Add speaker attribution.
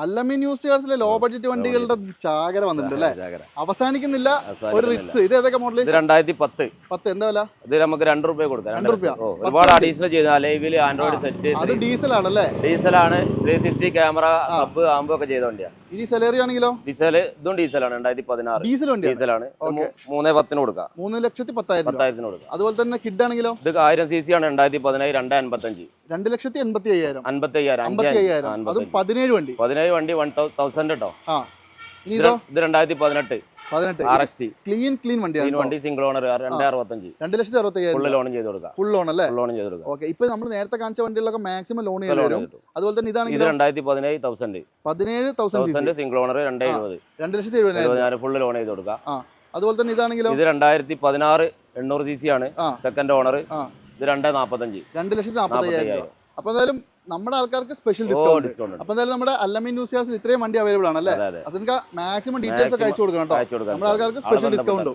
Speaker 1: Allameen news കാർസിലെ low budget വണ്ടികളുടെ ചാകര വന്നിട്ടുണ്ട് അല്ലേ? അവസാനിക്കുന്നില്ല. ഒരു റിറ്റ്സ് ഇത് ഏതൊക്കെ മോഡൽ?
Speaker 2: 2010
Speaker 1: എന്താ വില?
Speaker 2: ഇത് നമുക്ക് ₹2 കൊടുക്കാം.
Speaker 1: ₹2.
Speaker 2: ഒരുപാട് അഡീഷണൽ ചെയ്ത് അലൈവിൽ ആൻഡ്രോയിഡ് സെറ്റ്.
Speaker 1: അത് ഡീസലാണല്ലേ?
Speaker 2: ഡീസലാണ്. 360 ക്യാമറ, സബ് ആംബോ ഒക്കെ ചെയ്ത വണ്ടിയാണ്.
Speaker 1: ഇനി സെലറി ആണെങ്കിലോ?
Speaker 2: ഡീസൽ ഇതും ഡീസലാണ്. 2016 ഡീസലാണ്. 310 കൊടുക്കാം.
Speaker 1: 3,10,000 കൊടുക്കാം. അതുപോലെ തന്നെ കിഡ് ആണെങ്കിലോ?
Speaker 2: ഇത് 1000 cc ആണ്. 2017 255
Speaker 1: 2,85,000. അതും 17 വണ്ടി
Speaker 2: 1000 കേട്ടോ.
Speaker 1: ഇത്
Speaker 2: 2018 RXT
Speaker 1: ക്ലീൻ
Speaker 2: വണ്ടി സിംഗിൾ ഓണർ 265
Speaker 1: 2,65,000
Speaker 2: ഫുൾ ലോൺ ചെയ്ത് കൊടുക്കാം.
Speaker 1: ഫുൾ ലോൺ അല്ലേ?
Speaker 2: ഫുൾ ലോൺ ചെയ്ത് കൊടുക്കാം.
Speaker 1: ഓക്കെ. ഇപ്പൊ നമ്മൾ നേരത്തെ കാണിച്ച വണ്ടികളിലൊക്കെ മാക്സിമം ലോൺ ചെയ്യാൻ വരും. അതുപോലെ തന്നെ ഇതാണ്
Speaker 2: ഇത് 17,000 സിംഗിൾ ഓണർ
Speaker 1: 2,70,000
Speaker 2: ഫുൾ ലോൺ ചെയ്ത് കൊടുക്കാം.
Speaker 1: അതുപോലെ തന്നെ ഇതാണെങ്കിലോ?
Speaker 2: ഇത് 2016 800 cc ആണ്. Second owner. ഇത്
Speaker 1: 2,45,000. അപ്പൊ എന്തായാലും നമ്മുടെ ആൾക്കാർക്ക് സ്പെഷ്യൽ ഡിസ്കൗണ്ട്. അപ്പൊ എന്തായാലും നമ്മുടെ അല്ലമീൻ ന്യൂസ് കാർസിൽ ഇത്രയും വണ്ടി അവൈലബിൾ ആണ് അല്ലേ? അതിന് മാക്സിമം ഡീറ്റെയിൽസ് ഒക്കെ അയച്ചു കൊടുക്കണം കേട്ടോ. നമ്മുടെ ആൾക്കാർക്ക് സ്പെഷ്യൽ ഡിസ്കൗണ്ട്.